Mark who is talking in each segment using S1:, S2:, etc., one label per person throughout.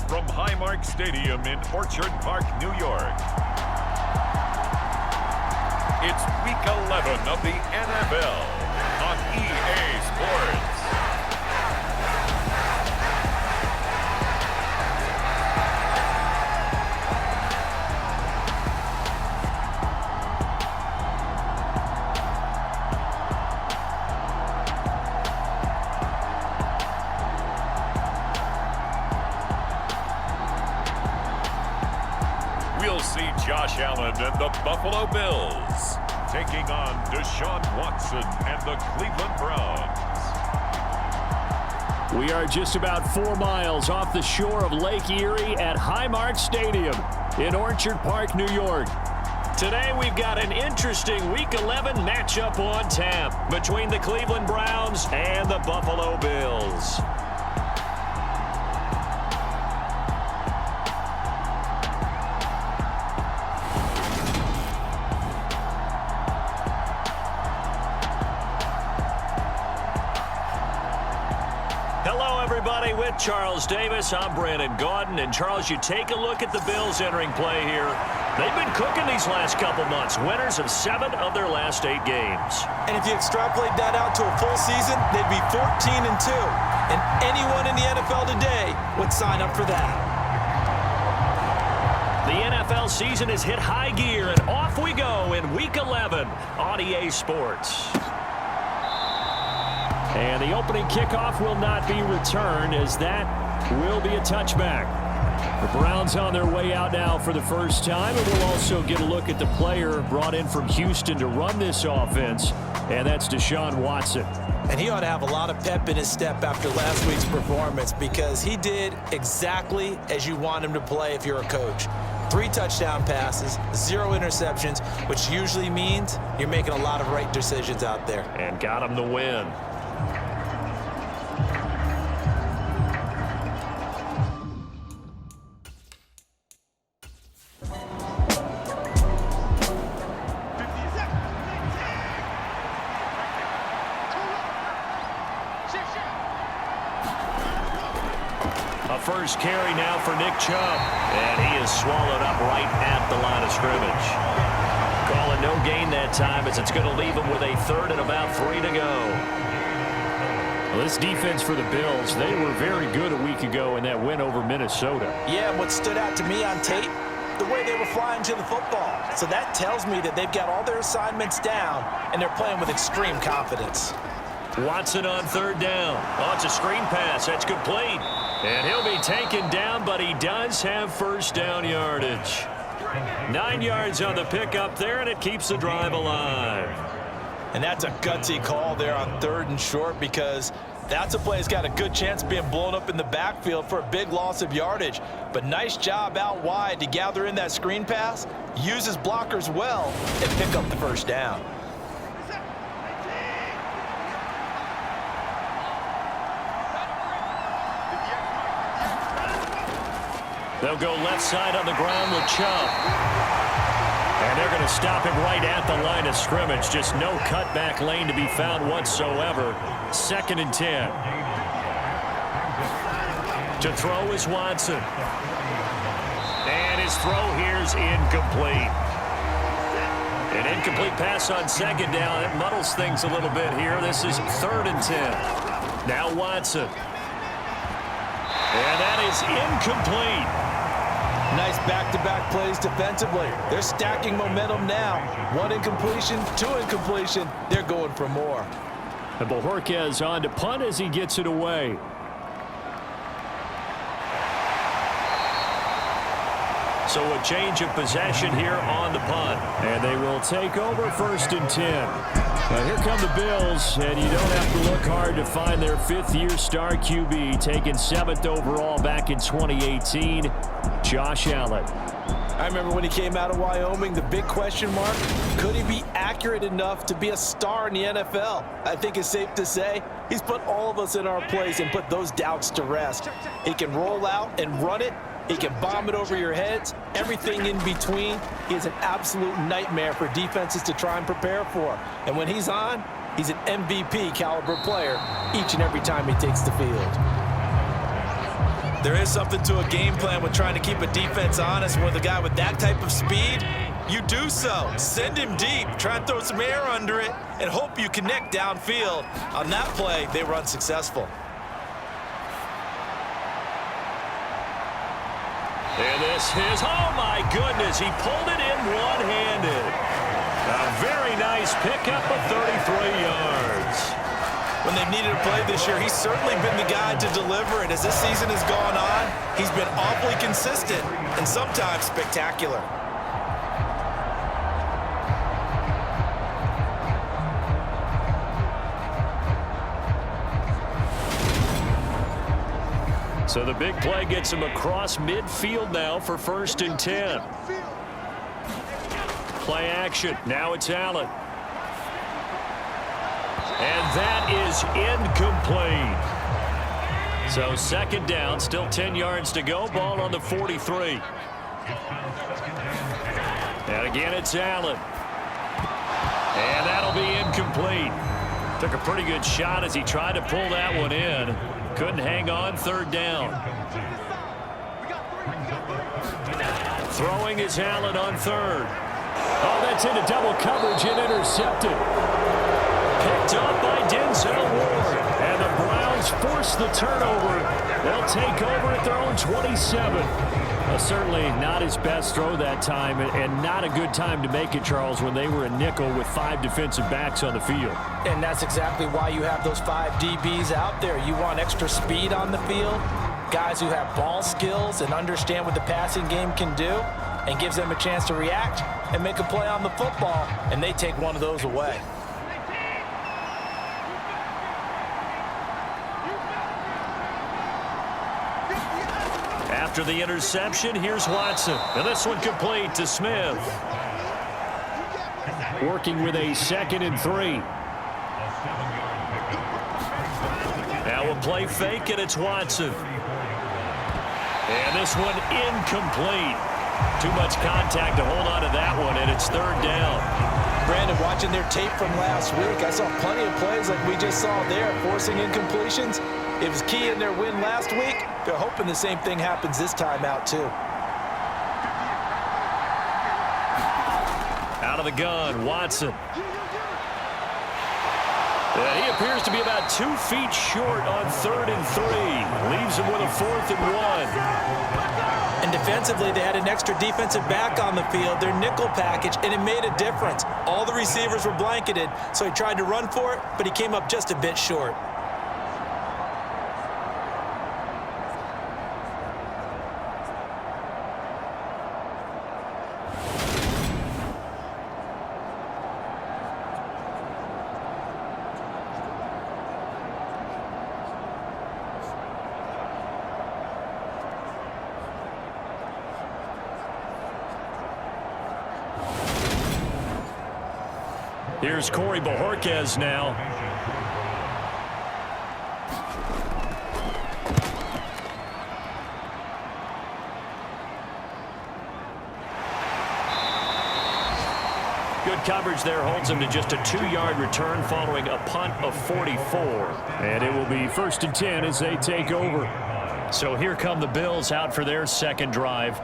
S1: from Highmark Stadium in Orchard Park, New York. It's Week 11 of the NFL on EA Sports. We'll see Josh Allen and the Buffalo Bills taking on Deshaun Watson and the Cleveland Browns.
S2: We are just about 4 miles off the shore of Lake Erie at Highmark Stadium in Orchard Park, New York. Today we've got an interesting Week 11 matchup on tap between the Cleveland Browns and the Buffalo Bills. Hello, everybody. With Charles Davis, I'm Brandon Gaudin. And, Charles, you take a look at the Bills entering play here. They've been cooking these last couple months. Winners of 7 of their last 8 games.
S3: And if you extrapolate that out to a full season, they'd be 14-2. And anyone in the NFL today would sign up for that.
S2: The NFL season has hit high gear, and off we go in Week 11 on EA Sports. And the opening kickoff will not be returned, as that will be a touchback. The Browns on their way out now for the first time, and we'll also get a look at the player brought in from Houston to run this offense, and that's Deshaun Watson.
S3: And he ought to have a lot of pep in his step after last week's performance, because he did exactly as you want him to play if you're a coach. 3 touchdown passes, 0 interceptions, which usually means you're making a lot of right decisions out there.
S2: And got him the win. A first carry now for Nick Chubb, and he is swallowed up right at the line of scrimmage. Calling no gain that time, as it's going to leave him with a 3rd and about 3 to go. Well, this defense for the Bills, they were very good a week ago in that win over Minnesota.
S3: Yeah, and what stood out to me on tape, the way they were flying to the football. So that tells me that they've got all their assignments down, and they're playing with extreme confidence.
S2: Watson on 3rd down. Oh, it's a screen pass. That's complete. And he'll be taken down, but he does have first down yardage. 9 yards on the pickup there, and it keeps the drive alive.
S3: And that's a gutsy call there on 3rd and short, because that's a play that's got a good chance of being blown up in the backfield for a big loss of yardage. But nice job out wide to gather in that screen pass, use his blockers well, and pick up the first down.
S2: They'll go left side on the ground with Chubb. And they're going to stop him right at the line of scrimmage. Just no cutback lane to be found whatsoever. 2nd and 10. To throw is Watson. And his throw here is incomplete. An incomplete pass on 2nd down. It muddles things a little bit here. This is 3rd and 10. Now Watson. And that is incomplete.
S3: Nice back-to-back plays defensively. They're stacking momentum now. 1 incompletion, 2 incompletion. They're going for more.
S2: And Bojorquez on to punt as he gets it away. So a change of possession here on the punt. And they will take over 1st and 10. Now here come the Bills, and you don't have to look hard to find their 5th-year star QB, taken 7th overall back in 2018, Josh Allen.
S3: I remember when he came out of Wyoming, the big question mark, could he be accurate enough to be a star in the NFL? I think it's safe to say he's put all of us in our place and put those doubts to rest. He can roll out and run it. He can bomb it over your heads, everything in between. He is an absolute nightmare for defenses to try and prepare for. And when he's on, he's an MVP caliber player each and every time he takes the field. There is something to a game plan with trying to keep a defense honest. With a guy with that type of speed, you do so. Send him deep, try and throw some air under it, and hope you connect downfield. On that play, they were unsuccessful.
S2: And this is, oh my goodness, he pulled it in one-handed. A very nice pickup of 33 yards.
S3: When they've needed a play this year, he's certainly been the guy to deliver it. As this season has gone on, he's been awfully consistent and sometimes spectacular.
S2: So the big play gets him across midfield now for 1st and 10. Play action. Now it's Allen. And that is incomplete. So 2nd down, still 10 yards to go. Ball on the 43. And again, it's Allen. And that'll be incomplete. Took a pretty good shot as he tried to pull that one in. Couldn't hang on. 3rd down. Throwing is Allen on 3rd. Oh, that's into double coverage and intercepted. Picked up by Denzel Ward. And the Browns force the turnover. They'll take over at their own 27. Certainly not his best throw that time, and not a good time to make it, Charles, when they were a nickel with 5 defensive backs on the field.
S3: And that's exactly why you have those 5 DBs out there. You want extra speed on the field, guys who have ball skills and understand what the passing game can do, and gives them a chance to react and make a play on the football, and they take one of those away.
S2: After the interception, here's Watson. And this one complete to Smith. Working with a 2nd and 3. Now a play fake, and it's Watson. And this one incomplete. Too much contact to hold on to that one, and it's 3rd down.
S3: Brandon, watching their tape from last week, I saw plenty of plays like we just saw there, forcing incompletions. It was key in their win last week. They're hoping the same thing happens this time out, too.
S2: Out of the gun, Watson. And he appears to be about 2 feet short on 3rd and 3. Leaves him with a 4th and 1.
S3: And defensively, they had an extra defensive back on the field, their nickel package, and it made a difference. All the receivers were blanketed, so he tried to run for it, but he came up just a bit short.
S2: Here's Corey Bojorquez now. Good coverage there, holds him to just a 2-yard return following a punt of 44. And it will be 1st and 10 as they take over. So here come the Bills out for their 2nd drive.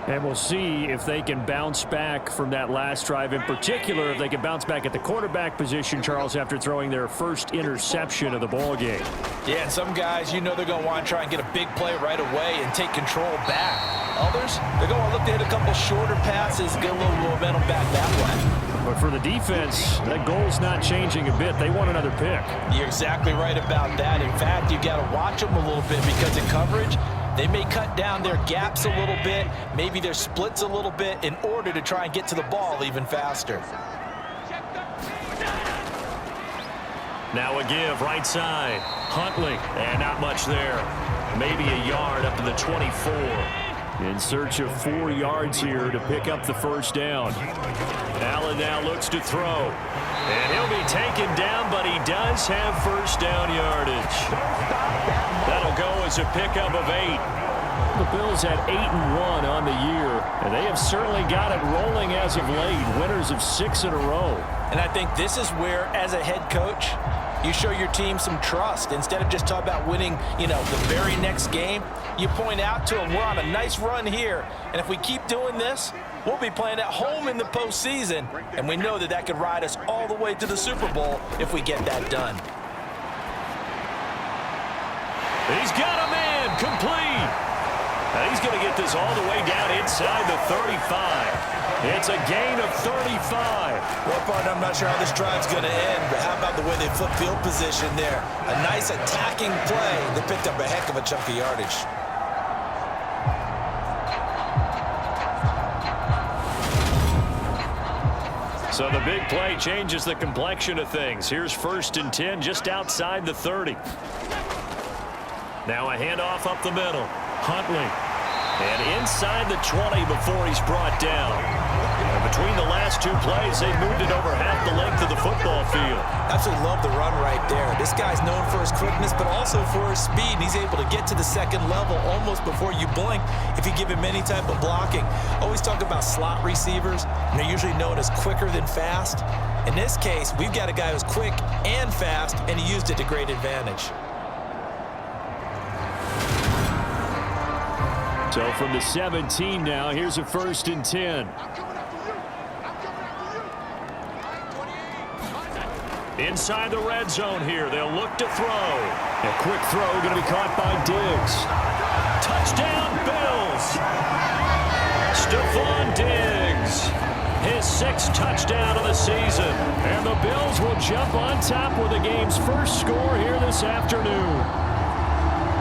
S2: And we'll see if they can bounce back from that last drive. In particular, if they can bounce back at the quarterback position, Charles, after throwing their first interception of the ball game.
S3: Yeah, and some guys, you know they're going to want to try and get a big play right away and take control back. Others, they're going to look to hit a couple shorter passes, get a little momentum back that way.
S2: But for the defense, that goal's not changing a bit. They want another pick.
S3: You're exactly right about that. In fact, you got to watch them a little bit because in coverage, they may cut down their gaps a little bit, maybe their splits a little bit in order to try and get to the ball even faster.
S2: Now a give, right side. Huntley, and not much there. Maybe a yard up to the 24. In search of 4 yards here to pick up the 1st down. Allen now looks to throw. And he'll be taken down, but he does have 1st down yardage. That'll go as a pickup of 8. The Bills had 8-1 on the year, and they have certainly got it rolling as of late. Winners of 6 in a row.
S3: And I think this is where, as a head coach, You show your team some trust. Instead of just talking about winning, the very next game, you point out to them, we're on a nice run here. And if we keep doing this, we'll be playing at home in the postseason. And we know that could ride us all the way to the Super Bowl if we get that done.
S2: He's got a man complete. Now he's going to get this all the way down inside the 35. It's a gain of 35.
S3: Well, partner, I'm not sure how this drive's going to end, but how about the way they flip field position there? A nice attacking play. They picked up a heck of a chunk of yardage.
S2: So the big play changes the complexion of things. Here's 1st and 10 just outside the 30. Now a handoff up the middle. Huntley. And inside the 20 before he's brought down. And between the last two plays, they moved it over half the length of the football field.
S3: Absolutely love the run right there. This guy's known for his quickness, but also for his speed. And he's able to get to the second level almost before you blink if you give him any type of blocking. Always talk about slot receivers, and they're usually known as quicker than fast. In this case, we've got a guy who's quick and fast, and he used it to great advantage.
S2: So from the 17 now, here's a 1st and 10. Inside the red zone here, they'll look to throw. A quick throw going to be caught by Diggs. Touchdown, Bills! Stephon Diggs, his 6th touchdown of the season. And the Bills will jump on top with the game's first score here this afternoon.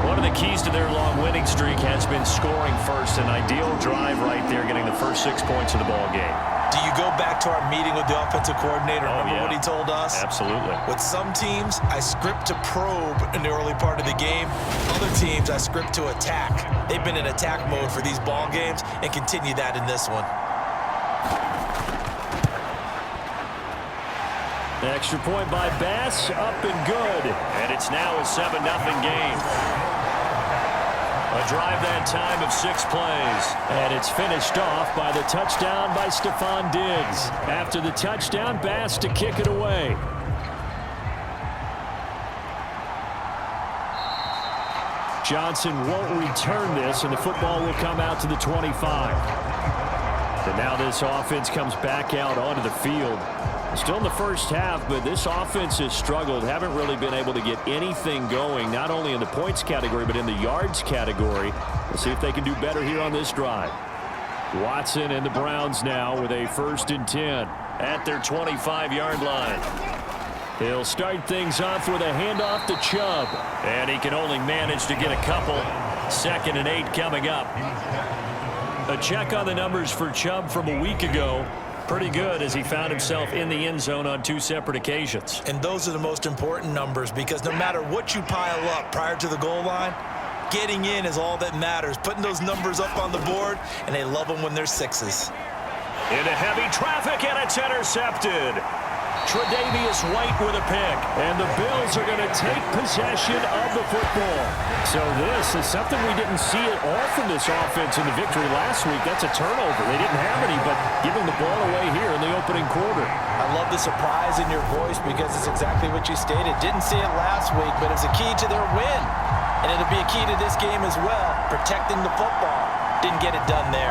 S2: One of the keys to their long winning streak has been scoring first. An ideal drive right there, getting the first 6 points of the ball game.
S3: Do you go back to our meeting with the offensive coordinator? Remember what he told us?
S2: Absolutely.
S3: With some teams, I script to probe in the early part of the game. Other teams, I script to attack. They've been in attack mode for these ball games and continue that in this one.
S2: Extra point by Bass, up and good. And it's now a 7-0 game. A drive that time of 6 plays. And it's finished off by the touchdown by Stephon Diggs. After the touchdown, Bass to kick it away. Johnson won't return this, and the football will come out to the 25. And now this offense comes back out onto the field. Still in the first half, but this offense has struggled. Haven't really been able to get anything going, not only in the points category, but in the yards category. We'll see if they can do better here on this drive. Watson and the Browns now with a 1st and 10 at their 25-yard line. He'll start things off with a handoff to Chubb. And he can only manage to get a couple. 2nd and 8 coming up. A check on the numbers for Chubb from a week ago. Pretty good, as he found himself in the end zone on 2 separate occasions.
S3: And those are the most important numbers, because no matter what you pile up prior to the goal line, getting in is all that matters. Putting those numbers up on the board, and they love them when they're 6s.
S2: Into heavy traffic, and it's intercepted. Tre'Davious White with a pick, and the Bills are going to take possession of the football. So this is something we didn't see at all from this offense in the victory last week. That's a turnover. They didn't have any, but giving the ball away here in the opening quarter.
S3: I love the surprise in your voice, because it's exactly what you stated. Didn't see it last week, but it's a key to their win. And it'll be a key to this game as well, protecting the football. Didn't get it done there.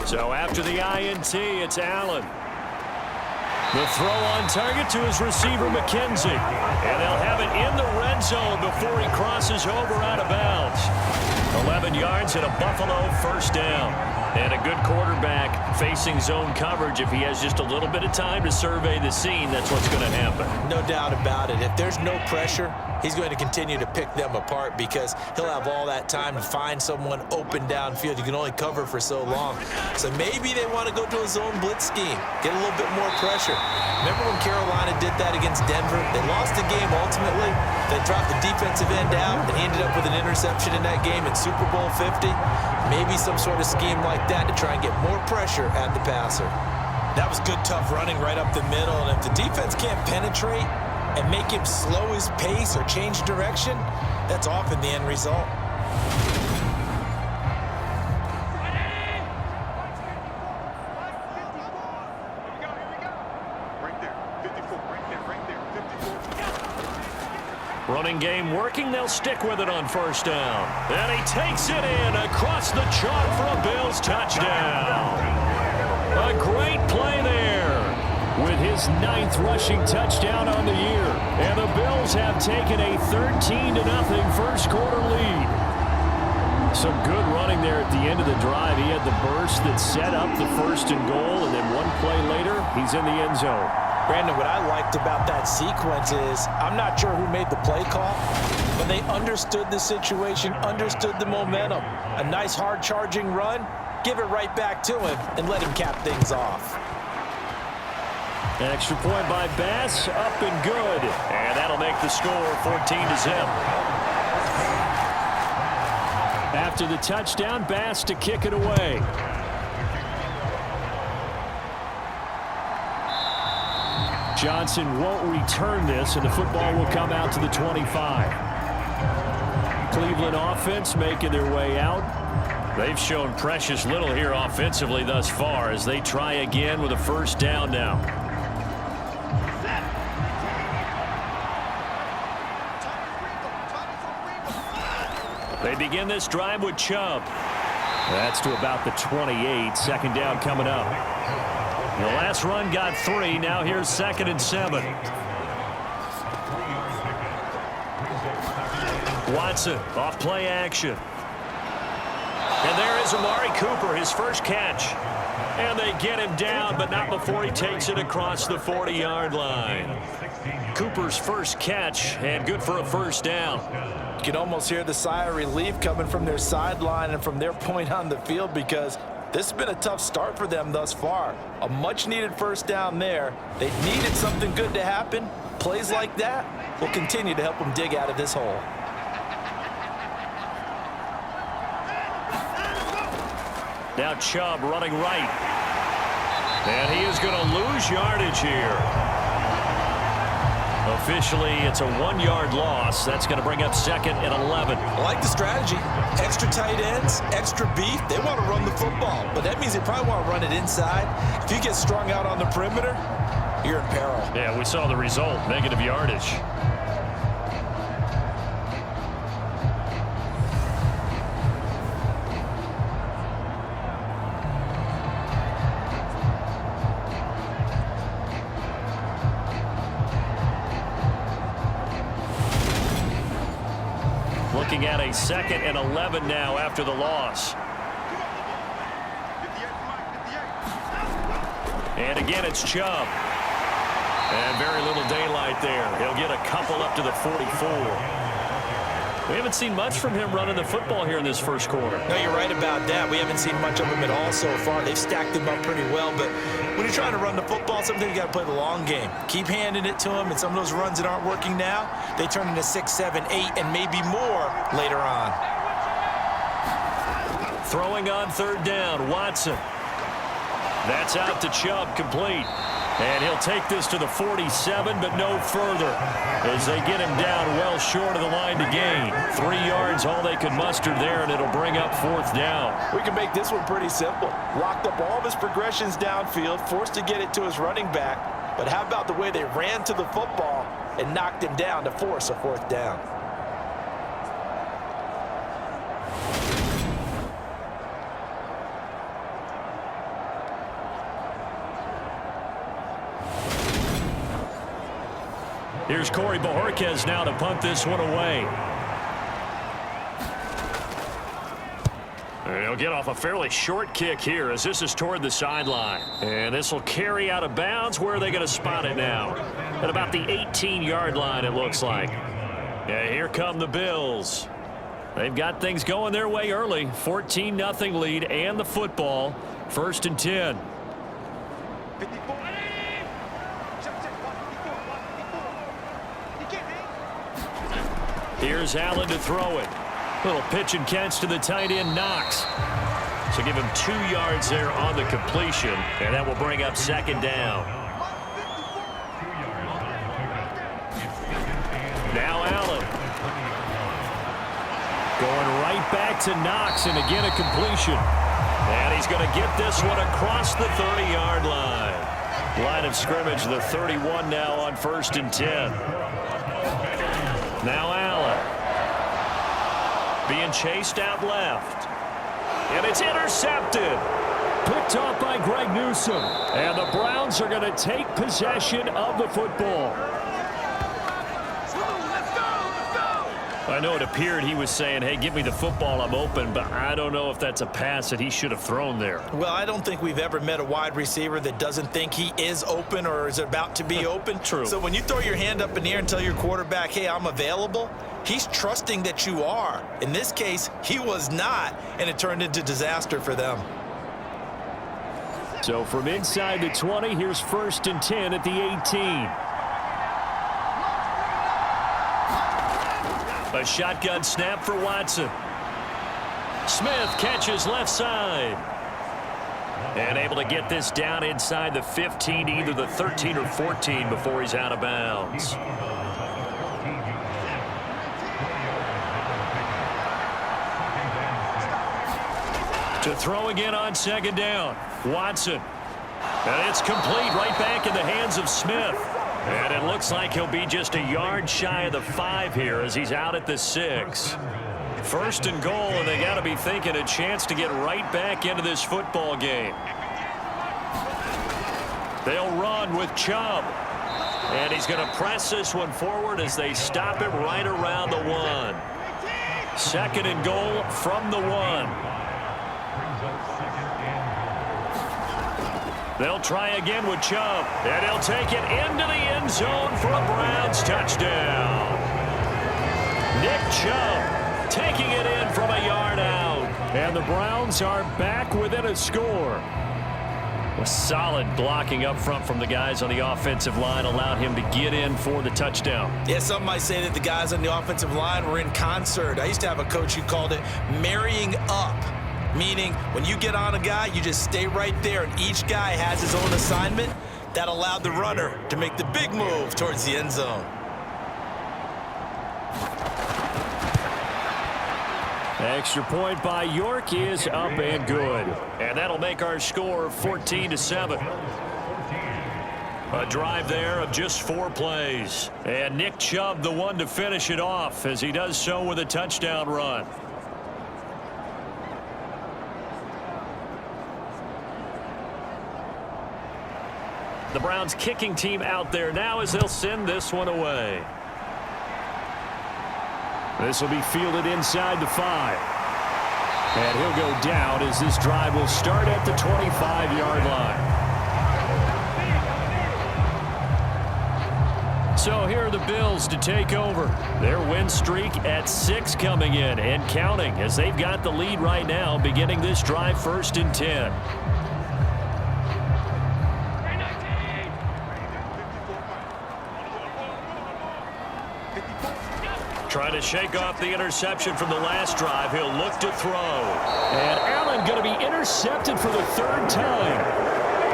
S2: So after the INT, it's Allen. The throw on target to his receiver, McKenzie. And they'll have it in the red zone before he crosses over out of bounds. 11 yards and a Buffalo 1st down. And a good quarterback facing zone coverage. If he has just a little bit of time to survey the scene, that's what's going to happen.
S3: No doubt about it. If there's no pressure, he's going to continue to pick them apart, because he'll have all that time to find someone open downfield. You can only cover for so long. So maybe they want to go to a zone blitz scheme, get a little bit more pressure. Remember when Carolina did that against Denver? They lost the game ultimately. They dropped the defensive end out and ended up with an interception in that game in Super Bowl 50. Maybe some sort of scheme like that to try and get more pressure at the passer. That was good, tough running right up the middle. And if the defense can't penetrate and make him slow his pace or change direction, that's often the end result.
S2: Running game working. They'll stick with it on first down. And he takes it in across the chalk for a Bills touchdown. A great play there with his 9th rushing touchdown on the year. And the Bills have taken a 13-0 first quarter lead. Some good running there at the end of the drive. He had the burst that set up the 1st and goal, and then one play later, he's in the end zone.
S3: Brandon, what I liked about that sequence is I'm not sure who made the play call, but they understood the situation, understood the momentum. A nice hard-charging run, give it right back to him, and let him cap things off.
S2: Extra point by Bass, up and good. And that'll make the score 14-0. After the touchdown, Bass to kick it away. Johnson won't return this, and the football will come out to the 25. Cleveland offense making their way out. They've shown precious little here offensively thus far as they try again with a first down now. They begin this drive with Chubb. That's to about the 28. Second down coming up. The last run got 3. Now here's 2nd and 7. Watson off play action. And there is Amari Cooper, his first catch. And they get him down, but not before he takes it across the 40-yard line. Cooper's first catch, and good for a first down.
S3: You can almost hear the sigh of relief coming from their sideline and from their point on the field because this has been a tough start for them thus far. A much-needed first down there. They needed something good to happen. Plays like that will continue to help them dig out of this hole.
S2: Now Chubb running right. And he is going to lose yardage here. Officially, it's a 1-yard loss. That's going to bring up 2nd and 11.
S3: I like the strategy. Extra tight ends, extra beef. They want to run the football, but that means they probably want to run it inside. If you get strung out on the perimeter, you're in peril.
S2: Yeah, we saw the result, negative yardage. Looking at a 2nd and 11 now after the loss. And again, it's Chubb. And very little daylight there. He'll get a couple up to the 44. We haven't seen much from him running the football here in this first quarter.
S3: No, you're right about that. We haven't seen much of him at all so far. They've stacked him up pretty well, but when you're trying to run the football, sometimes you got to play the long game. Keep handing it to him, and some of those runs that aren't working now, they turn into 6, 7, 8, and maybe more later on.
S2: Throwing on 3rd down, Watson. That's out to Chubb, complete. And he'll take this to the 47, but no further as they get him down well short of the line to gain. 3 yards, all they could muster there, and it'll bring up 4th down.
S3: We can make this one pretty simple. Locked up all of his progressions downfield, forced to get it to his running back. But how about the way they ran to the football and knocked him down to force a 4th down?
S2: Here's Corey Bojorquez now to punt this one away. And he'll get off a fairly short kick here as this is toward the sideline. And this will carry out of bounds. Where are they going to spot it now? At about the 18-yard line, it looks like. Yeah, here come the Bills. They've got things going their way early. 14-0 lead and the football. 1st and 10. Here's Allen to throw it. Little pitch and catch to the tight end, Knox. So give him 2 yards there on the completion, and that will bring up 2nd down. Now Allen. Going right back to Knox, and again a completion. And he's going to get this one across the 30-yard line. Line of scrimmage, the 31 now on 1st and 10. Now Allen. Being chased out left. And it's intercepted. Picked off by Greg Newsome. And the Browns are going to take possession of the football. I know it appeared he was saying, hey, give me the football, I'm open, but I don't know if that's a pass that he should have thrown there.
S3: Well, I don't think we've ever met a wide receiver that doesn't think he is open or is about to be open.
S2: True.
S3: So when you throw your hand up in the air and tell your quarterback, hey, I'm available, he's trusting that you are. In this case, he was not, and it turned into disaster for them.
S2: So from inside the 20, here's 1st and 10 at the 18. A shotgun snap for Watson. Smith catches left side. And able to get this down inside the 15, either the 13 or 14 before he's out of bounds. To throw again on 2nd down. Watson. And it's complete right back in the hands of Smith. And it looks like he'll be just a yard shy of the 5 here as he's out at the 6. 1st and goal, and they got to be thinking a chance to get right back into this football game. They'll run with Chubb. And he's going to press this one forward as they stop him right around the 1. 2nd and goal from the 1. They'll try again with Chubb, and he'll take it into the end zone for a Browns touchdown. Nick Chubb taking it in from a yard out. And the Browns are back within a score. A solid blocking up front from the guys on the offensive line allowed him to get in for the touchdown.
S3: Yeah, some might say that the guys on the offensive line were in concert. I used to have a coach who called it marrying up. Meaning, when you get on a guy, you just stay right there, and each guy has his own assignment. That allowed the runner to make the big move towards the end zone.
S2: Extra point by York is up and good. And that'll make our score 14-7. A drive there of just 4 plays. And Nick Chubb the one to finish it off as he does so with a touchdown run. The Browns kicking team out there now as they'll send this one away. This will be fielded inside the 5. And he'll go down as this drive will start at the 25-yard line. So here are the Bills to take over. Their win streak at 6 coming in and counting as they've got the lead right now beginning this drive 1st and 10. Trying to shake off the interception from the last drive. He'll look to throw. And Allen going to be intercepted for the 3rd time.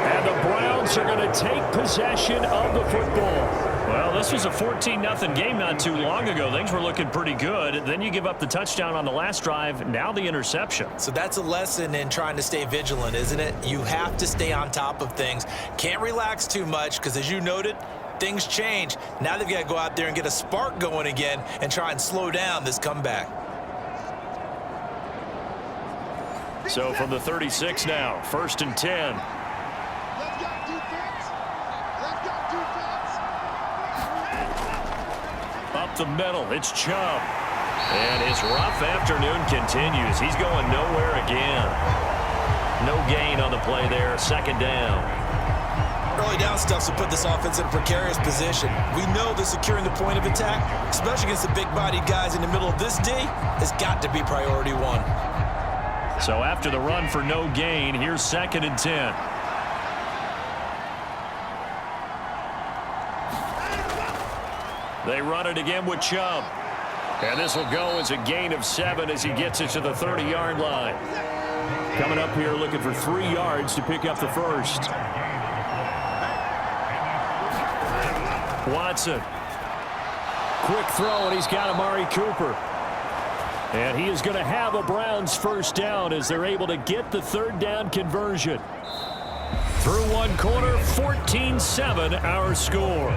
S2: And the Browns are going to take possession of the football. Well, this was a 14-0 game not too long ago. Things were looking pretty good. Then you give up the touchdown on the last drive. Now the interception.
S3: So that's a lesson in trying to stay vigilant, isn't it? You have to stay on top of things. Can't relax too much because, as you noted, things change. Now they've got to go out there and get a spark going again and try and slow down this comeback.
S2: So from the 36 now, 1st and 10. Up the middle, it's Chubb. And his rough afternoon continues. He's going nowhere again. No gain on the play there, 2nd down.
S3: Early down stuff will put this offense in a precarious position. We know that securing the point of attack, especially against the big-bodied guys in the middle of this D, has got to be priority 1.
S2: So after the run for no gain, here's 2nd and 10. They run it again with Chubb. And this will go as a gain of 7 as he gets it to the 30-yard line. Coming up here looking for 3 yards to pick up the 1st. Watson. Quick throw, and he's got Amari Cooper. And he is going to have a Browns 1st down as they're able to get the 3rd down conversion. Through 1 quarter, 14-7 our score.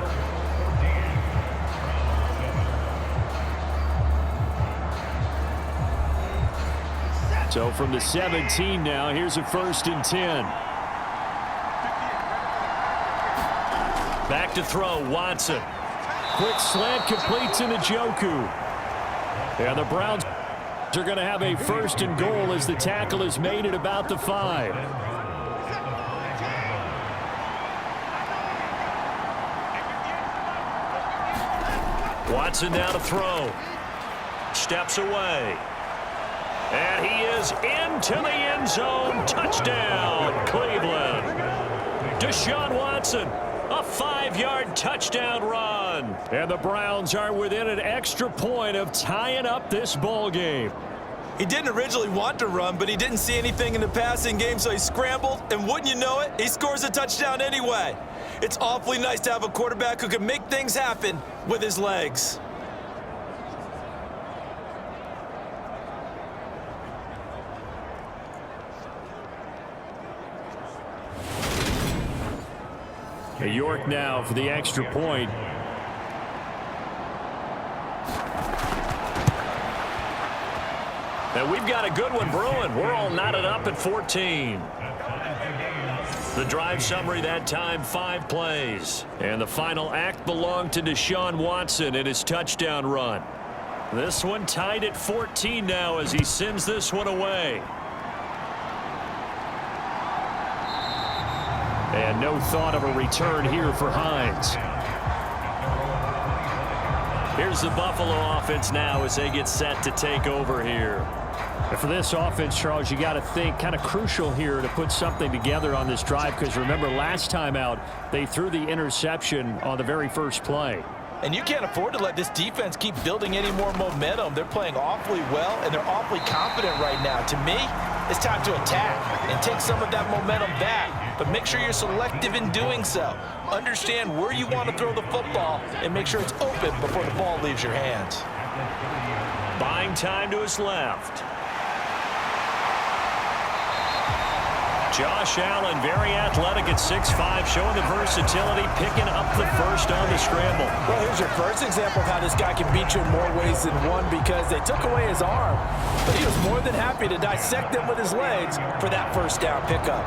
S2: So from the 17 now, here's a 1st and 10. Back to throw, Watson. Quick slant completes into Njoku. And the Browns are going to have a 1st and goal as the tackle is made at about the 5. Watson now to throw. Steps away. And he is into the end zone. Touchdown, Cleveland. Deshaun Watson, a 5-yard touchdown run. And the Browns are within an extra point of tying up this ball game.
S3: He didn't originally want to run, but he didn't see anything in the passing game, so he scrambled, and wouldn't you know it, he scores a touchdown anyway. It's awfully nice to have a quarterback who can make things happen with his legs.
S2: York now for the extra point. And we've got a good one brewing. We're all knotted up at 14. The drive summary that time, 5 plays. And the final act belonged to Deshaun Watson in his touchdown run. This one tied at 14 now as he sends this one away. And no thought of a return here for Hines. Here's the Buffalo offense now as they get set to take over here.
S4: And for this offense, Charles, you got to think kind of crucial here to put something together on this drive, because remember last time out they threw the interception on the very first play.
S3: And you can't afford to let this defense keep building any more momentum. They're playing awfully well, and they're awfully confident right now. To me, it's time to attack and take some of that momentum back. But make sure you're selective in doing so. Understand where you want to throw the football and make sure it's open before the ball leaves your hands.
S2: Buying time to his left. Josh Allen, very athletic at 6'5", showing the versatility, picking up the first on the scramble.
S3: Well, here's your first example of how this guy can beat you in more ways than one, because they took away his arm, but he was more than happy to dissect them with his legs for that first down pickup.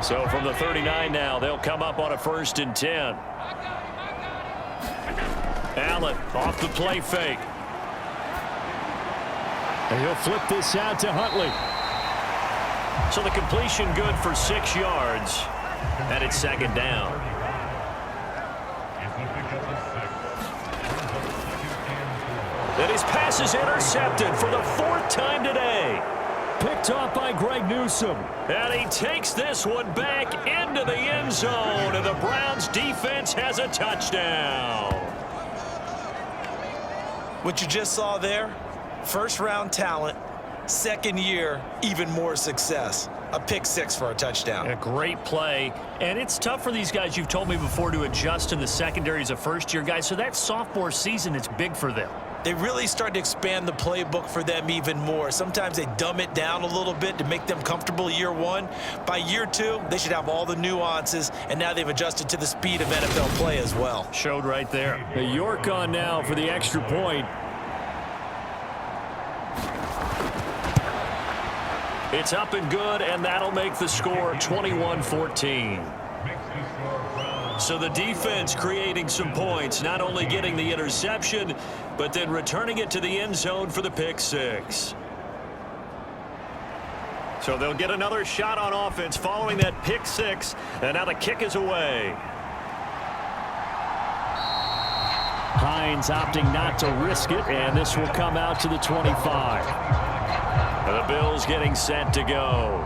S2: So from the 39 now, they'll come up on a 1st and 10. Allen off the play fake.
S4: And he'll flip this out to Huntley.
S2: So the completion good for 6 yards. And it's 2nd down. And his pass is intercepted for the 4th time today.
S4: Picked off by Greg Newsome.
S2: And he takes this one back into the end zone. And the Browns defense has a touchdown.
S3: What you just saw there, first-round talent, 2nd year, even more success. A pick 6 for a touchdown.
S4: A great play. And it's tough for these guys, you've told me before, to adjust in the secondary as a first-year guy. So that sophomore season is big for them.
S3: They really start to expand the playbook for them even more. Sometimes they dumb it down a little bit to make them comfortable year 1. By year 2, they should have all the nuances, and now they've adjusted to the speed of NFL play as well.
S2: Showed right there.
S4: York on now for the extra point.
S2: It's up and good, and that'll make the score 21-14. So the defense creating some points, not only getting the interception, but then returning it to the end zone for the pick 6. So they'll get another shot on offense following that pick 6, and now the kick is away.
S4: Hines opting not to risk it, and this will come out to the 25.
S2: And the Bills getting set to go.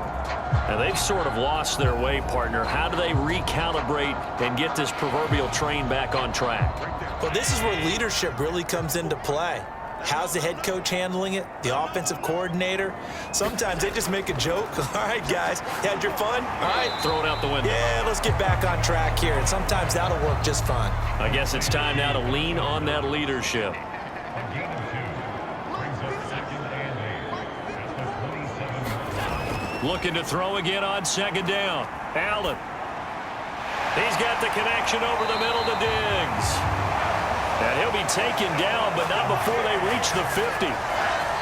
S2: And they've sort of lost their way, partner. How do they recalibrate and get this proverbial train back on track?
S3: Well, this is where leadership really comes into play. How's the head coach handling it? The offensive coordinator? Sometimes they just make a joke. All right, guys, you had your fun? All right.
S2: Throw it out the window.
S3: Yeah, let's get back on track here. And sometimes that'll work just fine.
S2: I guess it's time now to lean on that leadership. Looking to throw again on 2nd down. Allen. He's got the connection over the middle to Diggs. And he'll be taken down, but not before they reach the 50.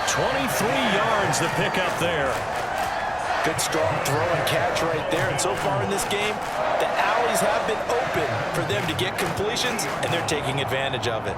S2: 23 yards to pick up there.
S3: Good strong throw and catch right there. And so far in this game, the alleys have been open for them to get completions, and they're taking advantage of it.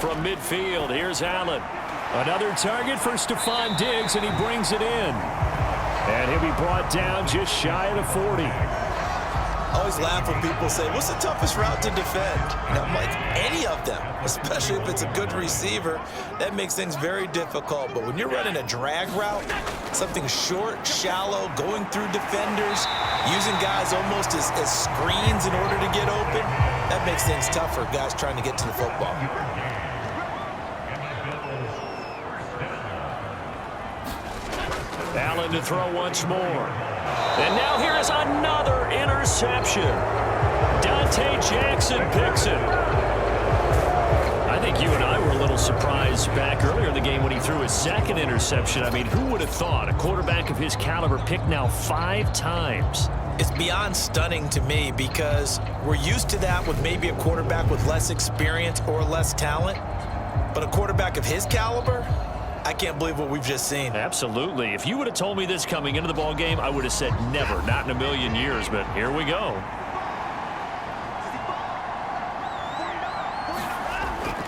S2: From midfield, here's Allen. Another target for Stephon Diggs, and he brings it in. And he'll be brought down just shy of the 40.
S3: I always laugh when people say, what's the toughest route to defend? And I'm like, any of them, especially if it's a good receiver. That makes things very difficult. But when you're running a drag route, something short, shallow, going through defenders, using guys almost as screens in order to get open, that makes things tough for guys trying to get to the football.
S2: Allen to throw once more. And now here is another interception. Dante Jackson picks it. I think you and I were a little surprised back earlier in the game when he threw his second interception. I mean, who would have thought a quarterback of his caliber picked now 5 times?
S3: It's beyond stunning to me because we're used to that with maybe a quarterback with less experience or less talent. But a quarterback of his caliber, I can't believe what we've just seen.
S2: Absolutely. If you would have told me this coming into the ball game, I would have said never, not in a million years. But here we go.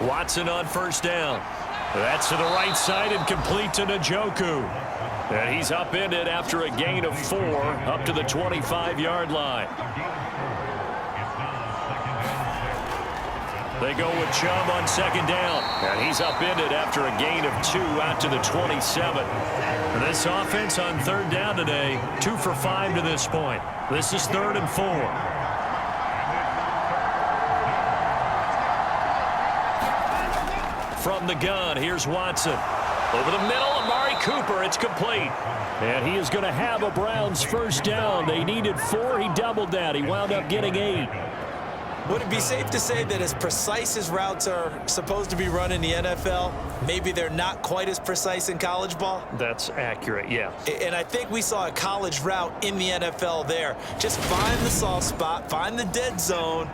S2: Watson on first down. That's to the right side and complete to Njoku. And he's upended after a gain of 4 up to the 25-yard line. They go with Chubb on second down. And he's upended after a gain of 2 out to the 27. This offense on third down today, 2 for 5 to this point. This is 3rd and 4. From the gun, here's Watson. Over the middle, Amari Cooper, it's complete. And he is going to have a Browns first down. They needed 4, he doubled that. He wound up getting 8.
S3: Would it be safe to say that as precise as routes are supposed to be run in the NFL, maybe they're not quite as precise in college ball?
S2: That's accurate, yeah.
S3: And I think we saw a college route in the NFL there. Just find the soft spot, find the dead zone,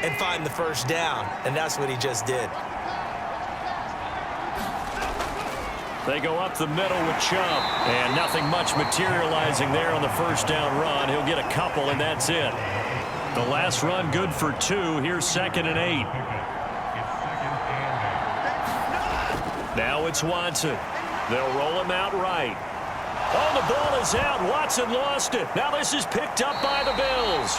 S3: and find the first down. And that's what he just did.
S2: They go up the middle with Chubb. And nothing much materializing there on the first down run. He'll get a couple, and that's it. The last run good for 2. Here's 2nd and 8. Now it's Watson. They'll roll him out right. Oh, the ball is out. Watson lost it. Now this is picked up by the Bills.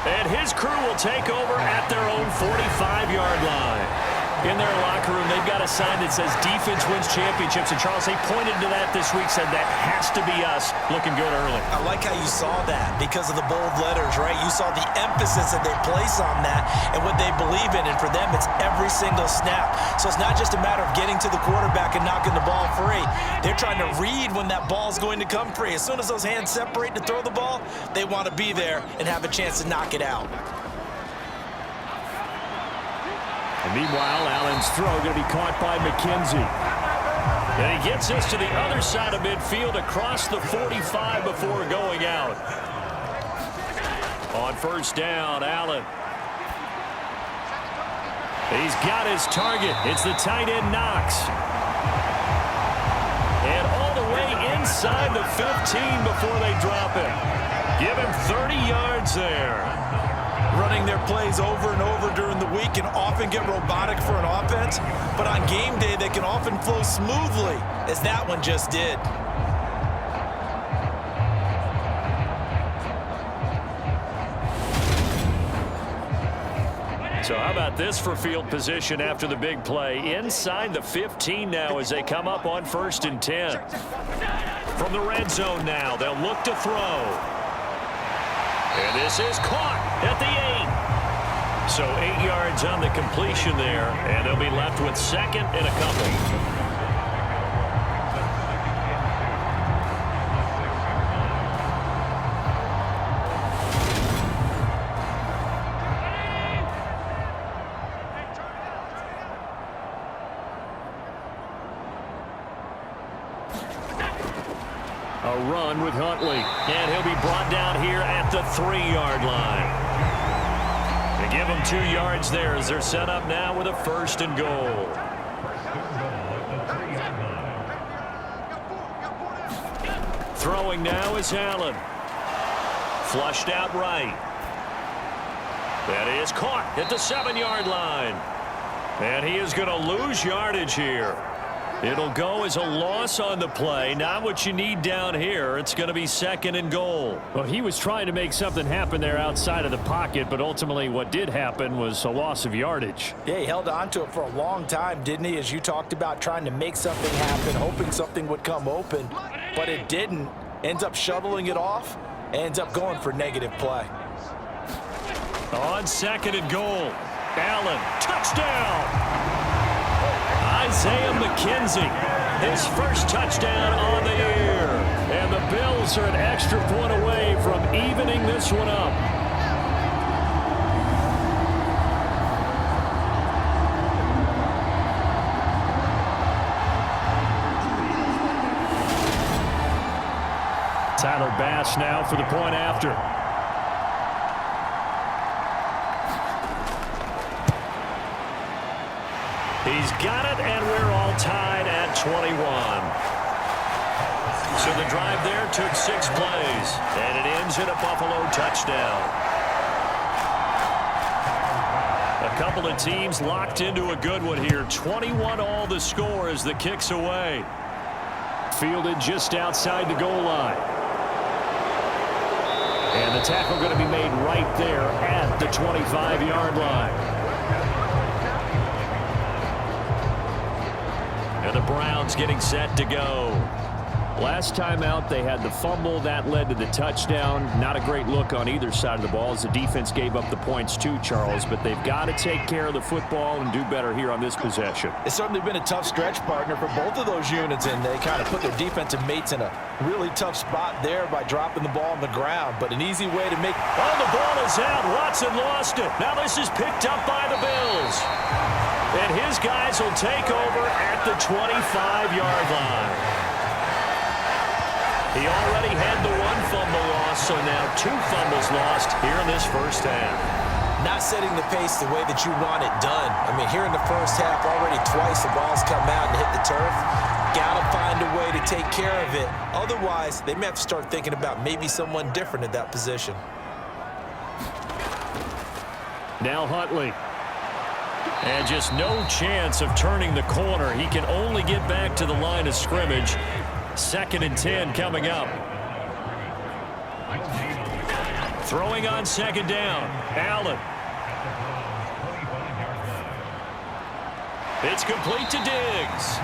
S2: And his crew will take over at their own 45-yard line. In their locker room, they've got a sign that says defense wins championships. And Charles, they pointed to that this week, said that has to be us. Looking good early.
S3: I like how you saw that because of the bold letters, right? You saw the emphasis that they place on that and what they believe in. And for them, it's every single snap. So it's not just a matter of getting to the quarterback and knocking the ball free. They're trying to read when that ball's going to come free. As soon as those hands separate to throw the ball, they want to be there and have a chance to knock it out.
S2: And meanwhile, Allen's throw going to be caught by McKenzie. And he gets us to the other side of midfield across the 45 before going out. On first down, Allen. He's got his target. It's the tight end Knox. And all the way inside the 15 before they drop it. Give him 30 yards there.
S3: Running their plays over and over during the week can often get robotic for an offense, but on game day they can often flow smoothly, as that one just did.
S2: So how about this for field position after the big play? Inside the 15 now as they come up on 1st and 10. From the red zone now, they'll look to throw. And this is caught at the 8. So 8 yards on the completion there, and they'll be left with 2nd and a couple. run with Huntley. And he'll be brought down here at the 3-yard line. They give him 2 yards there as they're set up now with a 1st and goal. Throwing now is Allen. Flushed out right. That is caught at the 7-yard line. And he is going to lose yardage here. It'll go as a loss on the play. Not what you need down here. It's going to be 2nd and goal.
S4: Well, he was trying to make something happen there outside of the pocket, but ultimately what did happen was a loss of yardage.
S3: Yeah, he held on to it for a long time, didn't he? As you talked about, trying to make something happen, hoping something would come open, but it didn't. Ends up shoveling it off, ends up going for negative play.
S2: On 2nd and goal, Allen, touchdown! Isaiah McKenzie, his first touchdown on the year. And the Bills are an extra point away from evening this one up.
S4: Tyler Bass now for the point after.
S2: He's got it, and we're all tied at 21. So the drive there took 6 plays, and it ends in a Buffalo touchdown. A couple of teams locked into a good one here. 21 all the score as the kick's away.
S4: Fielded just outside the goal line. And the tackle going to be made right there at the 25-yard line.
S2: And the Browns getting set to go.
S4: Last time out, they had the fumble. That led to the touchdown. Not a great look on either side of the ball as the defense gave up the points too, Charles. But they've got to take care of the football and do better here on this possession.
S3: It's certainly been a tough stretch, partner, for both of those units, and they kind of put their defensive mates in a really tough spot there by dropping the ball on the ground. But an easy way to make...
S2: Oh, the ball is out. Watson lost it. Now this is picked up by the Bills. And his guys will take over at the 25-yard line. He already had the 1 fumble loss, so now 2 fumbles lost here in this first half.
S3: Not setting the pace the way that you want it done. I mean, here in the first half, already twice the ball's come out and hit the turf. Got to find a way to take care of it. Otherwise, they may have to start thinking about maybe someone different at that position.
S4: Now Huntley.
S2: And just no chance of turning the corner. He can only get back to the line of scrimmage. 2nd and 10 coming up. Throwing on 2nd down. Allen. It's complete to Diggs.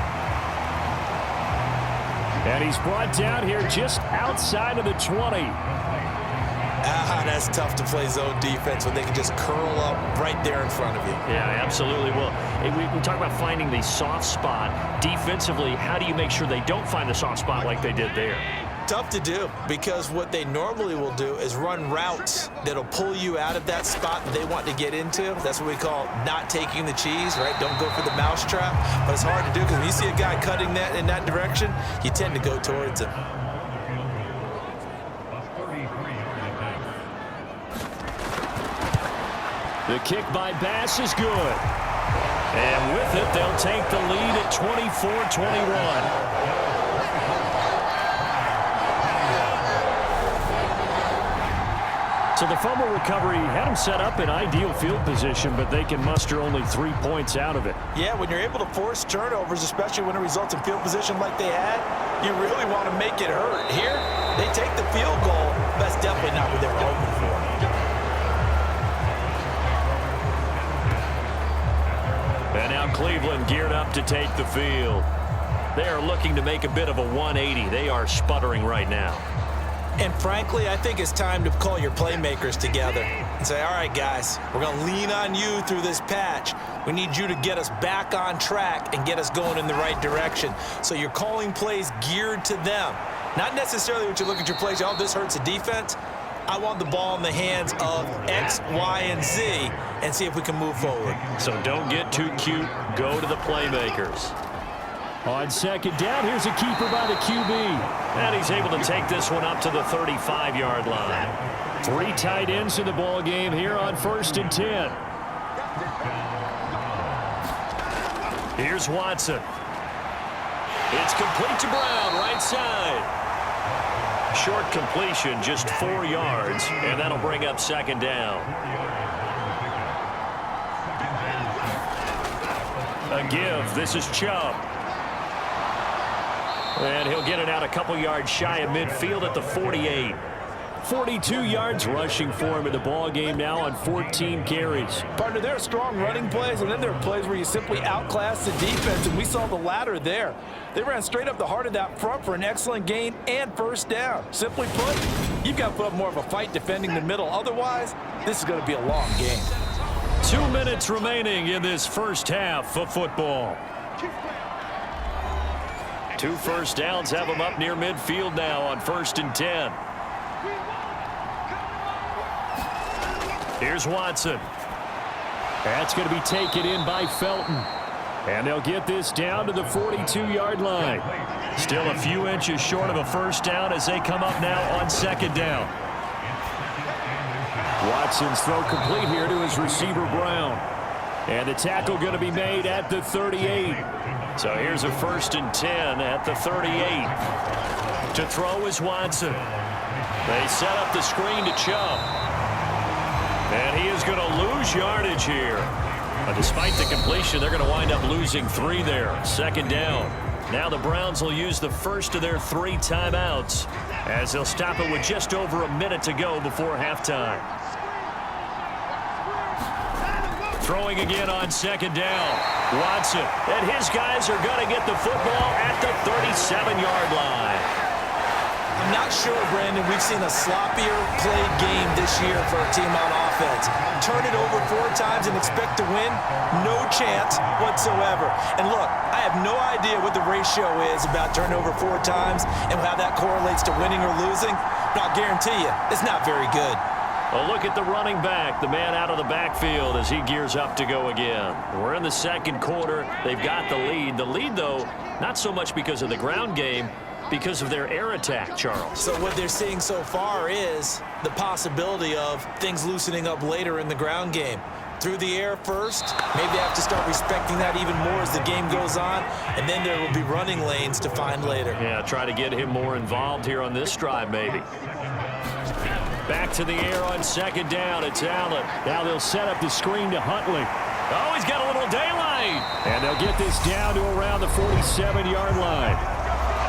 S4: And he's brought down here just outside of the 20.
S3: That's tough to play zone defense when they can just curl up right there in front of you.
S2: Yeah, absolutely. Well, we talk about finding the soft spot. Defensively, how do you make sure they don't find the soft spot like they did there?
S3: Tough to do, because what they normally will do is run routes that'll pull you out of that spot that they want to get into. That's what we call not taking the cheese, right? Don't go for the mousetrap. But it's hard to do because when you see a guy cutting that in that direction, you tend to go towards him.
S2: The kick by Bass is good. And with it, they'll take the lead at 24-21.
S4: So the fumble recovery had them set up in ideal field position, but they can muster only 3 points out of it.
S3: Yeah, when you're able to force turnovers, especially when it results in field position like they had, you really want to make it hurt. Here, they take the field goal. That's definitely not what they were hoping for.
S2: And now Cleveland geared up to take the field. They are looking to make a bit of a 180. They are sputtering right now.
S3: And frankly, I think it's time to call your playmakers together and say, all right, guys, we're going to lean on you through this patch. We need you to get us back on track and get us going in the right direction. So you're calling plays geared to them. Not necessarily what you look at your plays, oh, this hurts the defense. I want the ball in the hands of X, Y, and Z and see if we can move forward.
S2: So don't get too cute. Go to the playmakers.
S4: On second down, here's a keeper by the QB.
S2: And he's able to take this one up to the 35-yard line.
S4: 3 tight ends in the ball game here on 1st and 10.
S2: Here's Watson. It's complete to Brown, right side. Short completion, just 4 yards, and that'll bring up second down. A give. This is Chubb. And he'll get it out a couple yards shy of midfield at the 48.
S4: 42 yards rushing for him in the ball game now on 14 carries.
S3: Partner, there are strong running plays, and then there are plays where you simply outclass the defense, and we saw the latter there. They ran straight up the heart of that front for an excellent gain and first down. Simply put, you've got to put up more of a fight defending the middle. Otherwise, this is going to be a long game.
S4: 2 minutes remaining in this first half of football.
S2: 2 first downs have them up near midfield now on 1st and 10. Here's Watson.
S4: That's going to be taken in by Felton. And they'll get this down to the 42-yard line.
S2: Still a few inches short of a first down as they come up now on second down.
S4: Watson's throw complete here to his receiver, Brown. And the tackle going to be made at the 38.
S2: So here's a 1st and 10 at the 38. To throw is Watson. They set up the screen to Chubb. And he is going to lose yardage here. But despite the completion, they're going to wind up losing 3 there. Second down. Now the Browns will use the first of their 3 timeouts as they'll stop it with just over a minute to go before halftime. Throwing again on second down. Watson. And his guys are going to get the football at the 37-yard line.
S3: I'm not sure, Brandon, we've seen a sloppier played game this year for a team on offense. Turn it over 4 times and expect to win? No chance whatsoever. And look, I have no idea what the ratio is about turnover 4 times and how that correlates to winning or losing, but I'll guarantee you, it's not very good.
S2: Well, look at the running back, the man out of the backfield as he gears up to go again. We're in the second quarter. They've got the lead. The lead, though, not so much because of the ground game, because of their air attack, Charles.
S3: So what they're seeing so far is the possibility of things loosening up later in the ground game. Through the air first, maybe they have to start respecting that even more as the game goes on, and then there will be running lanes to find later.
S2: Yeah, try to get him more involved here on this drive, maybe. Back to the air on second down. It's Allen.
S4: Now they'll set up the screen to Huntley.
S2: Oh, he's got a little daylight.
S4: And they'll get this down to around the 47-yard line.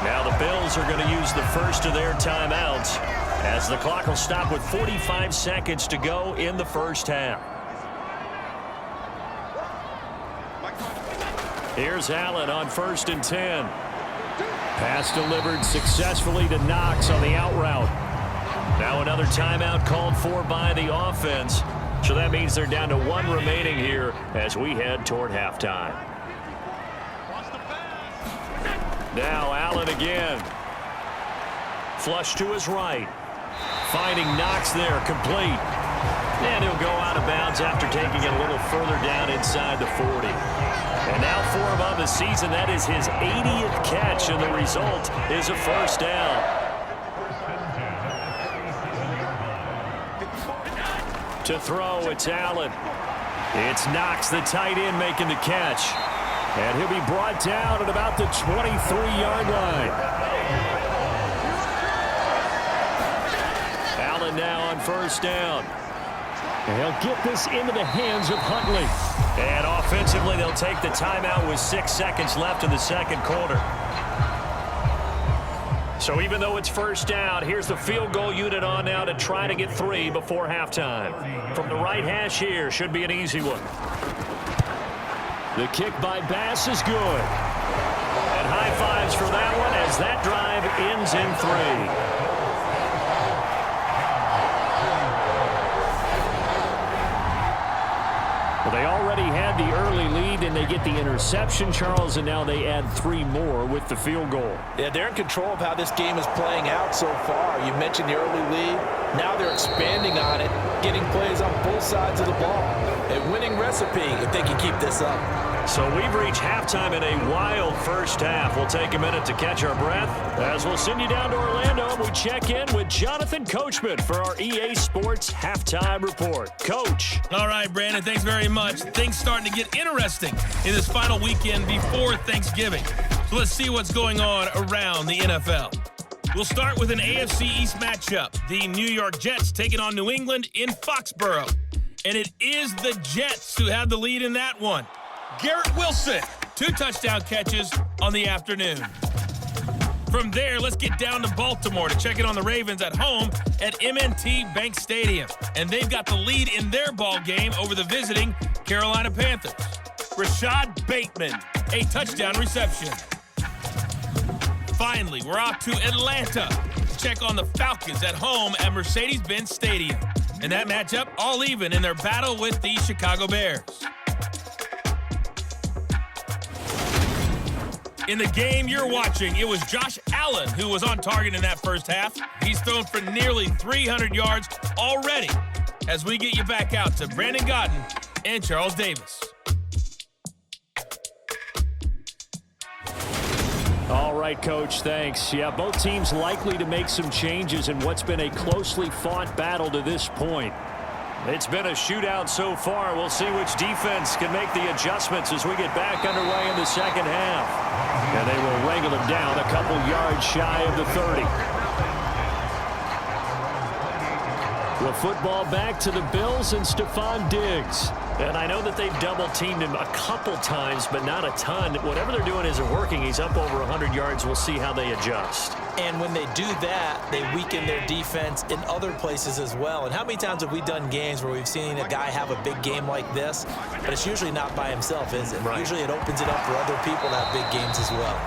S2: Now the Bills are going to use the first of their timeouts as the clock will stop with 45 seconds to go in the first half. Here's Allen on 1st and 10.
S4: Pass delivered successfully to Knox on the out route.
S2: Now another timeout called for by the offense. So that means they're down to 1 remaining here as we head toward halftime. Now Allen again. Flush to his right. Finding Knox there, complete. And he'll go out of bounds after taking it a little further down inside the 40. And now for him on the season, that is his 80th catch, and the result is a first down. To throw, it's Allen. It's Knox, the tight end, making the catch. And he'll be brought down at about the 23-yard line. Allen now on first down.
S4: And he'll get this into the hands of Huntley.
S2: And offensively, they'll take the timeout with 6 seconds left in the second quarter. So even though it's first down, here's the field goal unit on now to try to get 3 before halftime. From the right hash here, should be an easy one.
S4: The kick by Bass is good.
S2: And high fives for that one as that drive ends in 3.
S4: Well, they already had the early lead, and they get the interception, Charles, and now they add 3 more with the field goal.
S3: Yeah, they're in control of how this game is playing out so far. You mentioned the early lead. Now they're expanding on it. getting plays on both sides of the ball. A winning recipe if they can keep this up.
S2: So we've reached halftime in a wild first half. We'll take a minute to catch our breath as we'll send you down to Orlando and we check in with Jonathan Coachman for our EA Sports Halftime Report. Coach.
S5: All right, Brandon, thanks very much. Things starting to get interesting in this final weekend before Thanksgiving. So let's see what's going on around the NFL. We'll start with an AFC East matchup. The New York Jets taking on New England in Foxborough. And it is the Jets who have the lead in that one. Garrett Wilson, 2 touchdown catches on the afternoon. From there, let's get down to Baltimore to check in on the Ravens at home at M&T Bank Stadium. And they've got the lead in their ball game over the visiting Carolina Panthers. Rashad Bateman, a touchdown reception. Finally, we're off to Atlanta to check on the Falcons at home at Mercedes-Benz Stadium. And that matchup all even in their battle with the Chicago Bears. In the game you're watching, it was Josh Allen who was on target in that first half. He's thrown for nearly 300 yards already as we get you back out to Brandon Godden and Charles Davis.
S4: All right, Coach, thanks. Yeah, both teams likely to make some changes in what's been a closely fought battle to this point.
S2: It's been a shootout so far. We'll see which defense can make the adjustments as we get back underway in the second half.
S4: And they will wrangle him down a couple yards shy of the 30. The football back to the Bills and Stephon Diggs.
S2: And I know that they've double-teamed him a couple times, but not a ton. Whatever they're doing isn't working. He's up over 100 yards. We'll see how they adjust.
S3: And when they do that, they weaken their defense in other places as well. And how many times have we done games where we've seen a guy have a big game like this, but it's usually not by himself, is it?
S2: Right.
S3: Usually it opens it up for other people to have big games as well.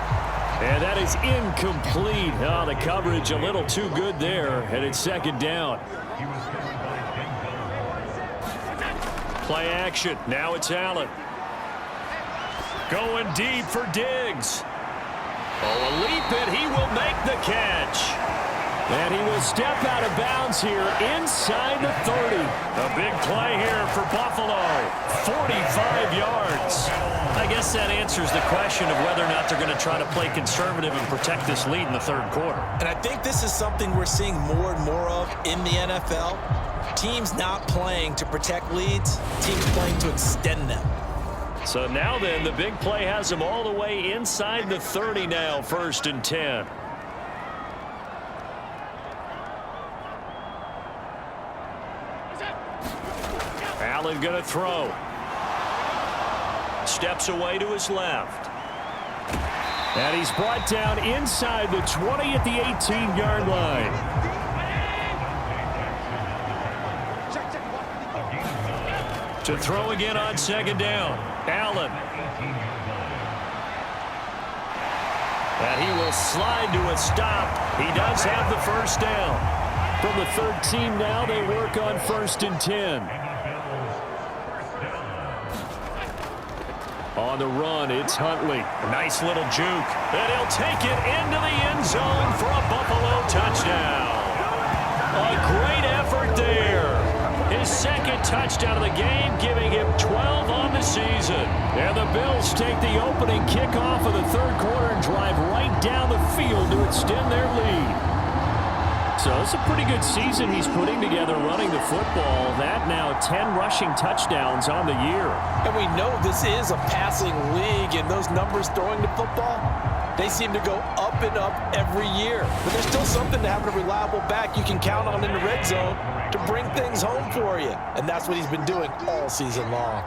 S4: And that is incomplete. Oh, the coverage a little too good there, and it's second down.
S2: Play action. Now it's Allen. Going deep for Diggs. Oh, a leap, and he will make the catch.
S4: And he will step out of bounds here inside the 30.
S2: A big play here for Buffalo. 45 yards. I guess that answers the question of whether or not they're going to try to play conservative and protect this lead in the third quarter.
S3: And I think this is something we're seeing more and more of in the NFL. Teams not playing to protect leads, teams playing to extend them.
S2: So now then, the big play has him all the way inside the 30 now, 1st and 10. Allen going to throw. Steps away to his left.
S4: And he's brought down inside the 20 at the 18-yard line.
S2: To throw again on second down. Allen. And he will slide to a stop. He does have the first down.
S4: From the 13 now, they work on 1st and 10. On the run, it's Huntley.
S2: Nice little juke. And he'll take it into the end zone for a Buffalo touchdown. A great effort there. His second touchdown of the game, giving him 12 on the season.
S4: And the Bills take the opening kickoff of the third quarter and drive right down the field to extend their lead. So it's a pretty good season he's putting together running the football. That now 10 rushing touchdowns on the year.
S3: And we know this is a passing league, and those numbers throwing the football, they seem to go up and up every year. But there's still something to having a reliable back you can count on in the red zone to bring things home for you. And that's what he's been doing all season long.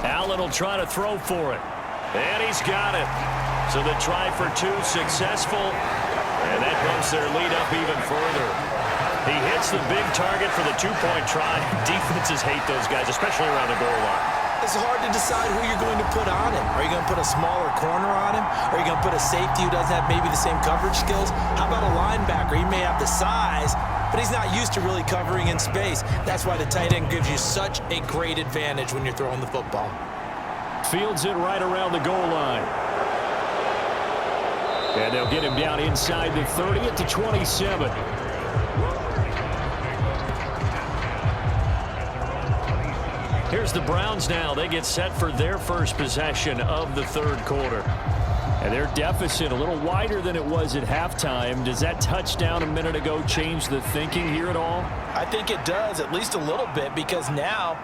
S2: Allen will try to throw for it. And he's got it. So the try for 2 successful. And that bumps their lead up even further. He hits the big target for the 2-point try. Defenses hate those guys, especially around the goal line.
S3: It's hard to decide who you're going to put on him. Are you going to put a smaller corner on him? Are you going to put a safety who doesn't have maybe the same coverage skills? How about a linebacker? He may have the size, but he's not used to really covering in space. That's why the tight end gives you such a great advantage when you're throwing the football.
S4: Fields it right around the goal line. And they'll get him down inside the 30 at the 27.
S2: Here's the Browns now. They get set for their first possession of the third quarter.
S4: And their deficit a little wider than it was at halftime. Does that touchdown a minute ago change the thinking here at all?
S3: I think it does, at least a little bit, because now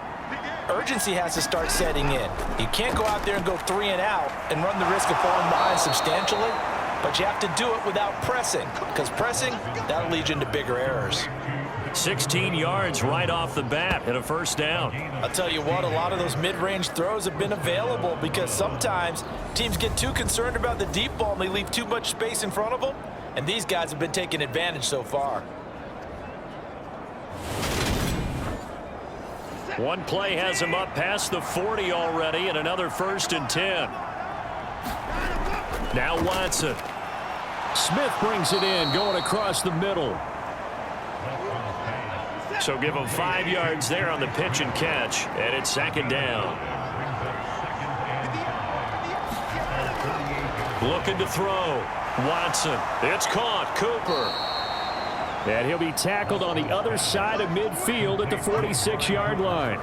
S3: urgency has to start setting in. You can't go out there and go 3 and out and run the risk of falling behind substantially, but you have to do it without pressing, because pressing, that'll lead you into bigger errors.
S2: 16 yards right off the bat and a first down.
S3: I'll tell you what, a lot of those mid-range throws have been available because sometimes teams get too concerned about the deep ball and they leave too much space in front of them, and these guys have been taking advantage so far.
S2: One play has him up past the 40 already, and another 1st and 10. Now Watson.
S4: Smith brings it in, going across the middle.
S2: So give him 5 yards there on the pitch and catch, and it's 2nd down. Looking to throw. Watson. It's caught. Cooper.
S4: And he'll be tackled on the other side of midfield at the 46-yard line.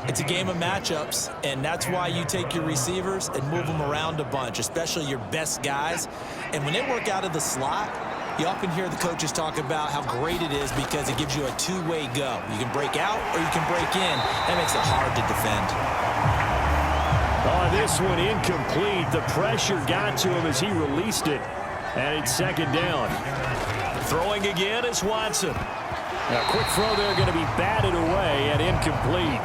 S3: It's a game of matchups, and that's why you take your receivers and move them around a bunch, especially your best guys. And when they work out of the slot, you often hear the coaches talk about how great it is because it gives you a two-way go. You can break out or you can break in. That makes it hard to defend.
S4: Oh, this one incomplete. The pressure got to him as he released it. And it's 2nd down.
S2: Throwing again is Watson.
S4: Now, quick throw there going to be batted away and incomplete.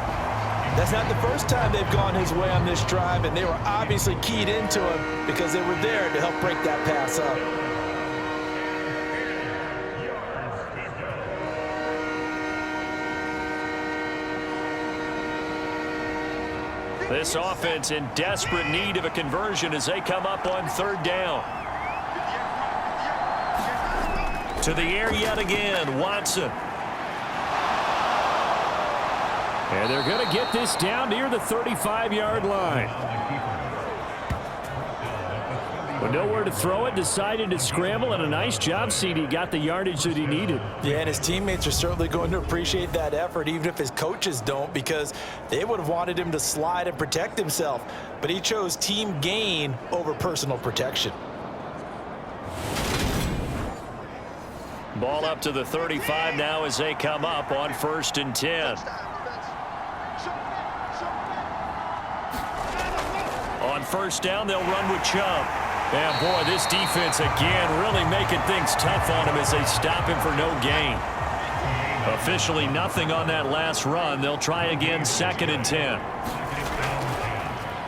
S3: That's not the first time they've gone his way on this drive, and they were obviously keyed into him because they were there to help break that pass up.
S2: This offense in desperate need of a conversion as they come up on 3rd down. To the air yet again, Watson.
S4: And they're going to get this down near the 35-yard line. With nowhere to throw it, decided to scramble, and a nice job, CD. Got the yardage that he needed.
S3: Yeah, and his teammates are certainly going to appreciate that effort, even if his coaches don't, because they would have wanted him to slide and protect himself. But he chose team gain over personal protection.
S2: Ball up to the 35 now as they come up on 1st and 10. On 1st down, they'll run with Chubb. And, boy, this defense again really making things tough on him as they stop him for no gain. Officially nothing on that last run. They'll try again 2nd and 10.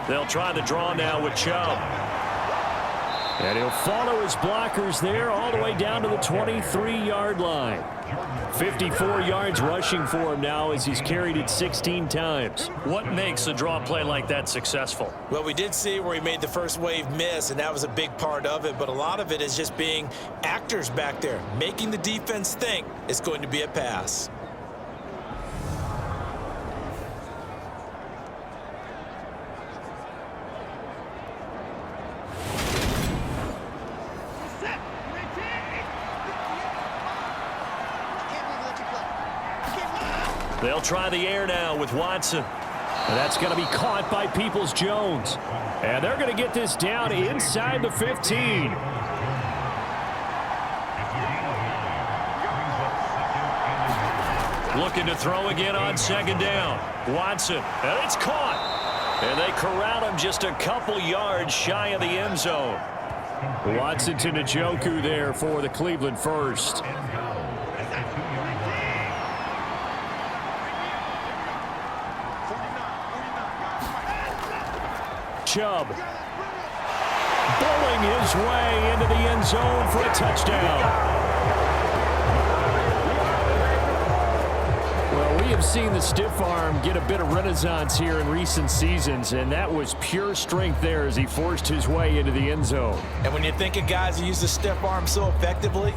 S2: They'll try the draw now with Chubb.
S4: And he'll follow his blockers there all the way down to the 23-yard line. 54 yards rushing for him now as he's carried it 16 times.
S2: What makes a draw play like that successful?
S3: Well, we did see where he made the first wave miss, and that was a big part of it. But a lot of it is just being actors back there, making the defense think it's going to be a pass.
S2: They'll try the air now with Watson.
S4: And that's going to be caught by Peoples-Jones. And they're going to get this down inside the 15.
S2: Looking to throw again on 2nd down. Watson, and it's caught. And they corral him just a couple yards shy of the end zone.
S4: Watson to Njoku there for the Cleveland first. Chubb bowling his way into the end zone for a touchdown. Well, we have seen the stiff arm get a bit of renaissance here in recent seasons, and that was pure strength there as he forced his way into the end zone.
S3: And when you think of guys who use the stiff arm so effectively,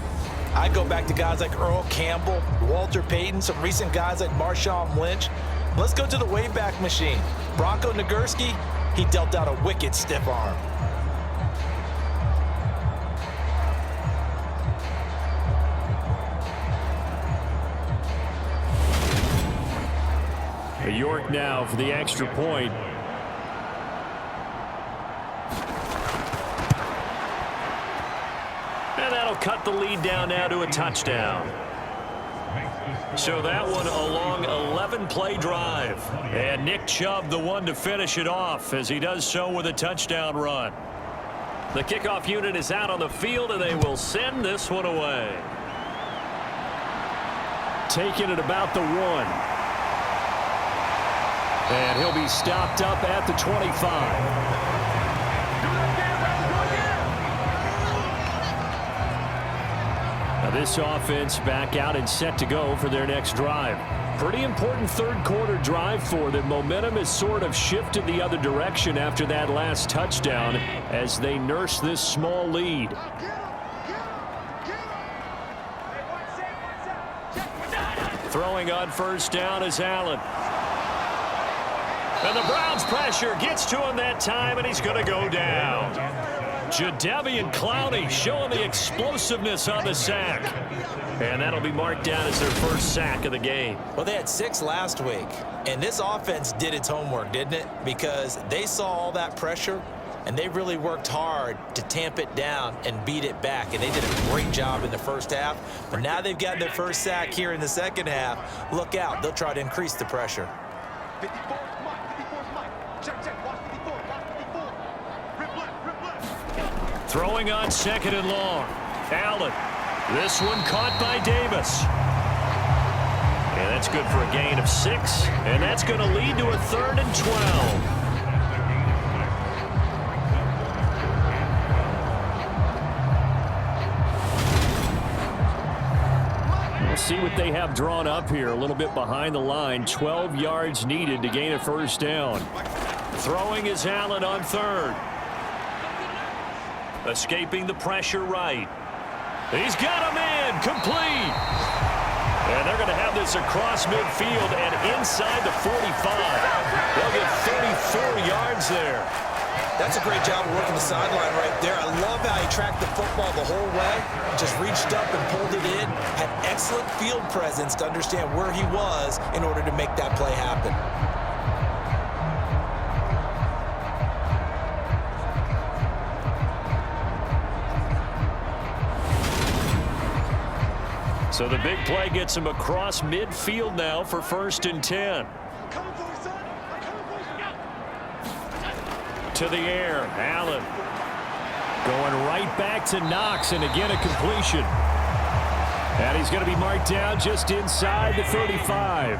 S3: I go back to guys like Earl Campbell, Walter Payton, some recent guys like Marshawn Lynch. Let's go to the Wayback Machine. Bronco Nagurski, he dealt out a wicked stiff arm.
S4: York now for the extra point. And that'll cut the lead down now to a touchdown. So that one a long 11-play drive. And Nick Chubb the one to finish it off as he does so with a touchdown run. The kickoff unit is out on the field, and they will send this one away. Taking it about the 1. And he'll be stopped up at the 25. This offense back out and set to go for their next drive. Pretty important third quarter drive for them. Momentum has sort of shifted the other direction after that last touchdown as they nurse this small lead. Throwing on first down is Allen. And the Browns pressure gets to him that time, and he's going to go down. Jadeveon Clowney showing the explosiveness on the sack. And that'll be marked down as their first sack of the game.
S3: Well, they had 6 last week, and this offense did its homework, didn't it? Because they saw all that pressure, and they really worked hard to tamp it down and beat it back. And they did a great job in the first half. But now they've gotten their first sack here in the second half. Look out. They'll try to increase the pressure.
S6: 54, check, watch 54, rip left.
S4: Throwing on second and long. Allen. This one caught by Davis. And that's good for a gain of 6. And that's going to lead to a 3rd and 12. We'll see what they have drawn up here. A little bit behind the line. 12 yards needed to gain a first down. Throwing is Allen on 3rd. Escaping the pressure right. He's got him in. Complete. And they're going to have this across midfield and inside the 45. They'll get 34 yards there.
S3: That's a great job of working the sideline right there. I love how he tracked the football the whole way. Just reached up and pulled it in. Had excellent field presence to understand where he was in order to make that play happen.
S4: So the big play gets him across midfield now for 1st and 10. To the air, Allen. Going right back to Knox, and again a completion. And he's going to be marked down just inside the 35.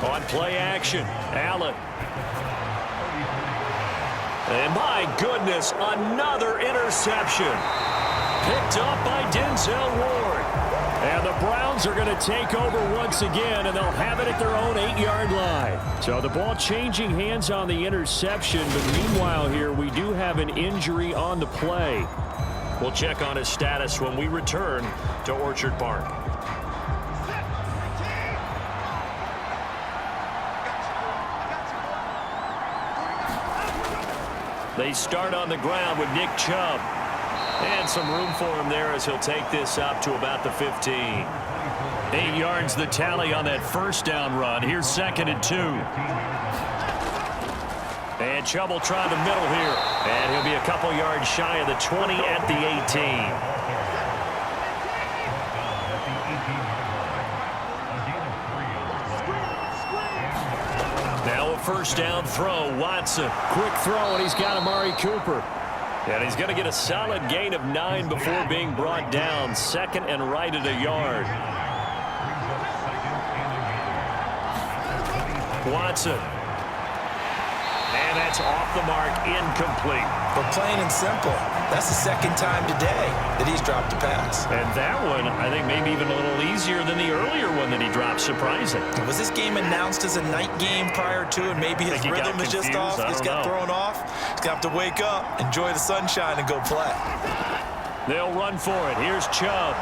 S4: On play action, Allen. And my goodness, another interception. Picked up by Denzel Ward. And the Browns are going to take over once again, and they'll have it at their own 8-yard line. So the ball changing hands on the interception, but meanwhile here we do have an injury on the play. We'll check on his status when we return to Orchard Park. They start on the ground with Nick Chubb. And some room for him there as he'll take this up to about the 15. 8 yards the tally on that first down run. Here's 2nd and 2. And Chubb will try the middle here. And he'll be a couple yards shy of the 20 at the 18. Now a first down throw. Watson. Quick throw, and he's got Amari Cooper. And he's going to get a solid gain of 9 before being brought down. 2nd and right at a yard. Watson. And that's off the mark, incomplete.
S3: But plain and simple, that's the 2nd time today that he's dropped a pass.
S4: And that one, I think, maybe even a little easier than the earlier one that he dropped. Surprising.
S3: Was this game announced as a night game prior to, and maybe his rhythm is just off? He's got thrown off. He's going to have to wake up, enjoy the sunshine, and go play.
S4: They'll run for it. Here's Chubb.